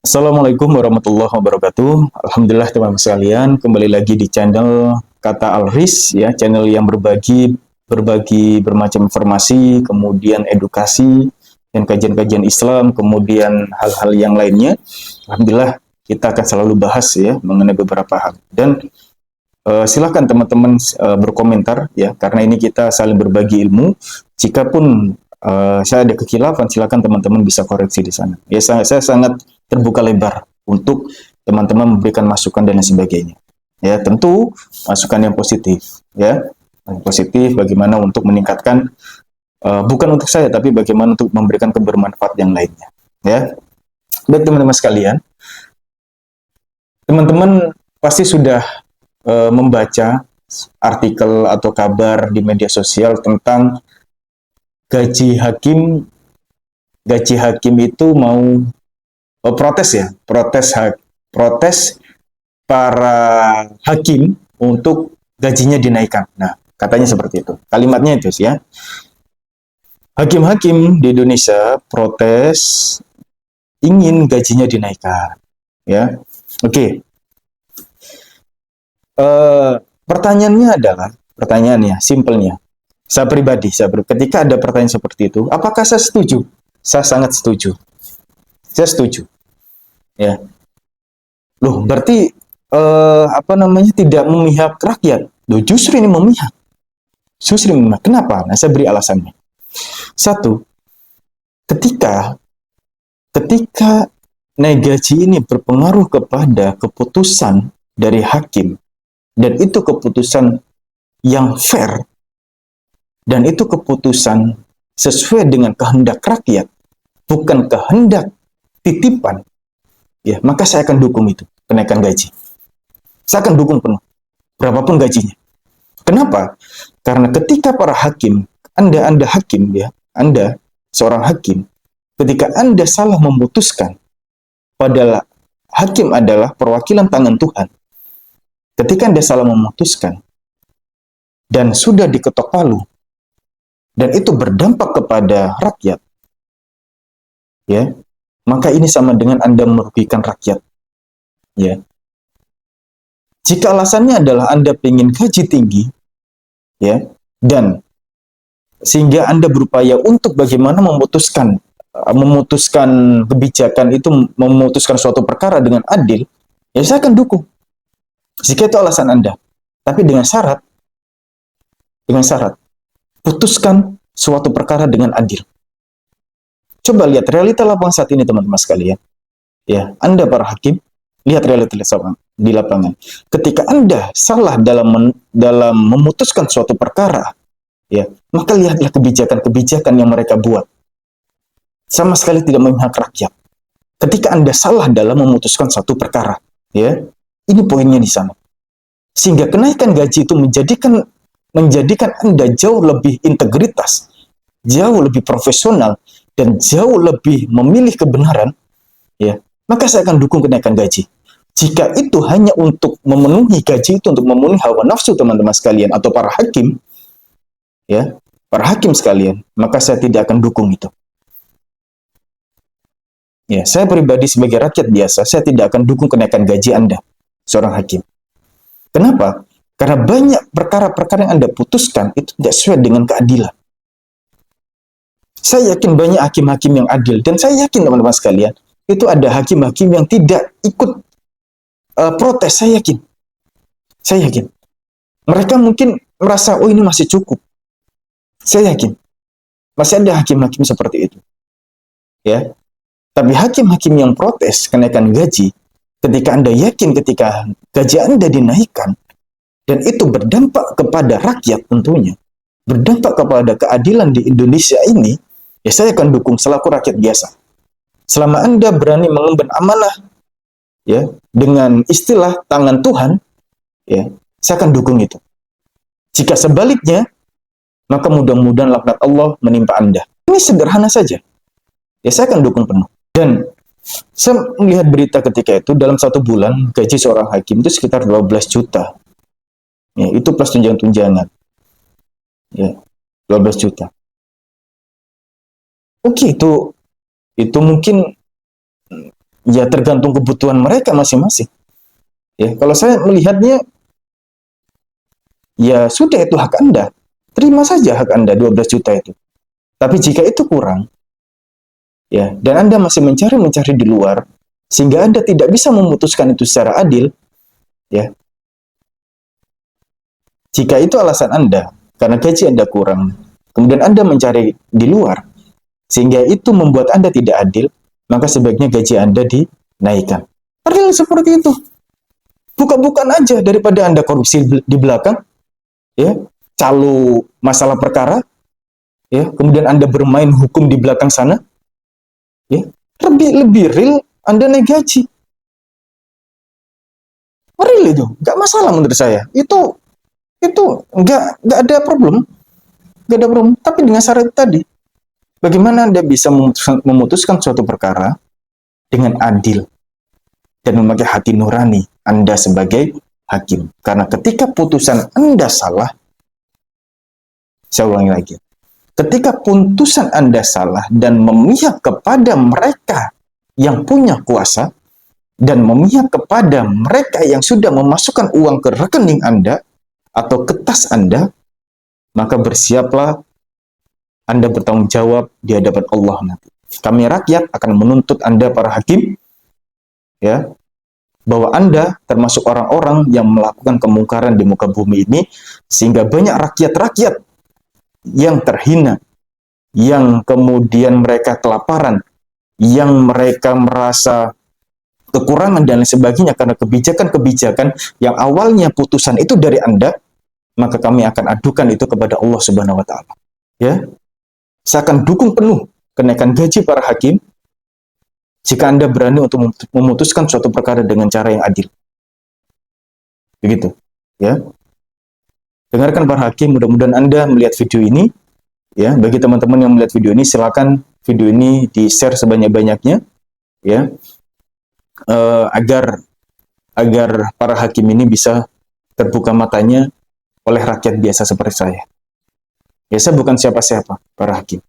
Assalamualaikum warahmatullahi wabarakatuh. Alhamdulillah teman-teman sekalian, kembali lagi di channel Kata Alris ya, channel yang berbagi bermacam informasi, kemudian edukasi dan kajian-kajian Islam, kemudian hal-hal yang lainnya. Alhamdulillah kita akan selalu bahas ya mengenai beberapa hal. Dan silakan teman-teman berkomentar ya, karena ini kita saling berbagi ilmu. Jikapun saya ada kekhilafan, silakan teman-teman bisa koreksi di sana. Ya, saya sangat terbuka lebar untuk teman-teman memberikan masukan dan lain sebagainya. Ya, tentu masukan yang positif, ya, yang positif bagaimana untuk meningkatkan, bukan untuk saya, tapi bagaimana untuk memberikan kebermanfaat yang lainnya. Ya, baik teman-teman sekalian, teman-teman pasti sudah membaca artikel atau kabar di media sosial tentang gaji hakim gaji hakim itu mau protes ya, protes para hakim untuk gajinya dinaikkan. Nah, katanya seperti itu. Kalimatnya itu sih ya. Hakim-hakim di Indonesia protes ingin gajinya dinaikkan. Ya, oke. Pertanyaannya adalah, pertanyaannya, simpelnya. Ketika ada pertanyaan seperti itu, apakah saya setuju? Saya sangat setuju. Saya setuju. Ya, loh, berarti apa namanya tidak memihak rakyat? Loh, justru ini memihak. Justru ini memihak. Kenapa? Nah, saya beri alasannya. Satu, ketika ketika naik gaji ini berpengaruh kepada keputusan dari hakim dan itu keputusan yang fair dan itu keputusan sesuai dengan kehendak rakyat, bukan kehendak titipan, ya, maka saya akan dukung itu, kenaikan gaji. Saya akan dukung penuh, berapapun gajinya. Kenapa? Karena ketika para hakim, Anda hakim ya, Anda seorang hakim, ketika Anda salah memutuskan, padahal hakim adalah perwakilan tangan Tuhan. Ketika Anda salah memutuskan dan sudah diketok palu dan itu berdampak kepada rakyat, ya, maka ini sama dengan Anda merugikan rakyat, ya. Jika alasannya adalah Anda ingin gaji tinggi, ya, dan sehingga Anda berupaya untuk bagaimana memutuskan kebijakan itu, memutuskan suatu perkara dengan adil, ya saya akan dukung. Jika itu alasan Anda, tapi dengan syarat, putuskan suatu perkara dengan adil. Coba lihat realita lapangan saat ini teman-teman sekalian. Ya, Anda para hakim, lihat realita di lapangan. Ketika Anda salah dalam memutuskan suatu perkara, ya, maka lihatlah kebijakan-kebijakan yang mereka buat. Sama sekali tidak memihak rakyat. Ketika Anda salah dalam memutuskan satu perkara, ya, ini poinnya di sana. Sehingga kenaikan gaji itu menjadikan Anda jauh lebih integritas, jauh lebih profesional, dan jauh lebih memilih kebenaran, ya, maka saya akan dukung kenaikan gaji. Jika itu hanya untuk memenuhi gaji itu untuk memenuhi hawa nafsu teman-teman sekalian atau para hakim, ya, para hakim sekalian, maka saya tidak akan dukung itu. Ya, saya pribadi sebagai rakyat biasa, saya tidak akan dukung kenaikan gaji Anda, seorang hakim. Kenapa? Karena banyak perkara-perkara yang Anda putuskan itu tidak sesuai dengan keadilan. Saya yakin banyak hakim-hakim yang adil, dan saya yakin teman-teman sekalian, itu ada hakim-hakim yang tidak ikut protes, saya yakin. Saya yakin. Mereka mungkin merasa, oh ini masih cukup. Saya yakin. Masih ada hakim-hakim seperti itu. Ya, tapi hakim-hakim yang protes kenaikan gaji, ketika Anda yakin ketika gaji Anda dinaikkan, dan itu berdampak kepada rakyat tentunya, berdampak kepada keadilan di Indonesia ini, ya saya akan dukung selaku rakyat biasa. Selama Anda berani mengemban amanah, ya, dengan istilah tangan Tuhan, ya, saya akan dukung itu. Jika sebaliknya, maka mudah-mudahan laknat Allah menimpa Anda. Ini sederhana saja. Ya saya akan dukung penuh. Dan saya melihat berita ketika itu, dalam satu bulan gaji seorang hakim itu sekitar 12 juta. Ya, itu plus tunjangan-tunjangan. Ya, 12 juta. Oke, itu mungkin ya tergantung kebutuhan mereka masing-masing. Ya, kalau saya melihatnya, ya sudah, itu hak Anda. Terima saja hak Anda 12 juta itu. Tapi jika itu kurang, ya, dan Anda masih mencari di luar, sehingga Anda tidak bisa memutuskan itu secara adil, ya. Jika itu alasan Anda, karena gaji Anda kurang, kemudian Anda mencari di luar, sehingga itu membuat Anda tidak adil, maka sebaiknya gaji Anda dinaikkan. Real seperti itu. Buka-bukaan aja daripada Anda korupsi di belakang, ya, calo masalah perkara, ya, kemudian Anda bermain hukum di belakang sana, ya, lebih real Anda naik gaji. Real itu, nggak masalah menurut saya. Itu nggak ada problem, nggak ada problem. Tapi dengan syarat tadi, bagaimana Anda bisa memutuskan suatu perkara dengan adil dan memakai hati nurani Anda sebagai hakim. Karena ketika putusan Anda salah, saya ulangi lagi, ketika putusan Anda salah dan memihak kepada mereka yang punya kuasa dan memihak kepada mereka yang sudah memasukkan uang ke rekening Anda atau ke tas Anda, maka bersiaplah Anda bertanggung jawab di hadapan Allah nanti. Kami rakyat akan menuntut Anda para hakim, ya, bahwa Anda termasuk orang-orang yang melakukan kemungkaran di muka bumi ini, sehingga banyak rakyat-rakyat yang terhina, yang kemudian mereka kelaparan, yang mereka merasa kekurangan dan lain sebagainya karena kebijakan-kebijakan yang awalnya putusan itu dari Anda, maka kami akan adukan itu kepada Allah Subhanahu wa taala. Ya. Saya akan dukung penuh kenaikan gaji para hakim jika Anda berani untuk memutuskan suatu perkara dengan cara yang adil. Begitu, ya. Dengarkan para hakim, mudah-mudahan Anda melihat video ini, ya. Bagi teman-teman yang melihat video ini, silakan video ini di-share sebanyak-banyaknya, ya. Agar para hakim ini bisa terbuka matanya oleh rakyat biasa seperti saya. Ya, saya bukan siapa-siapa, para hakim.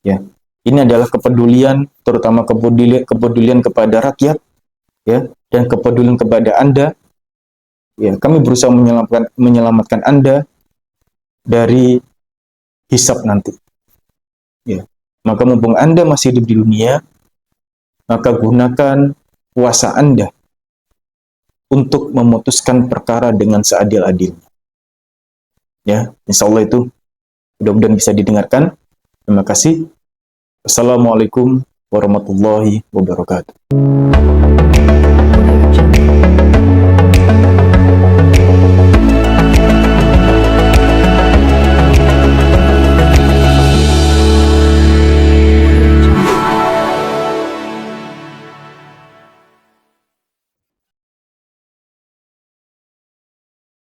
Ya, ini adalah kepedulian, terutama kepedulian kepada rakyat, ya, dan kepedulian kepada Anda. Ya, kami berusaha menyelamatkan Anda dari hisab nanti. Ya, maka mumpung Anda masih hidup di dunia, maka gunakan kuasa Anda untuk memutuskan perkara dengan seadil-adilnya. Ya, insya Allah itu mudah-mudahan bisa didengarkan. Terima kasih. Assalamualaikum warahmatullahi wabarakatuh.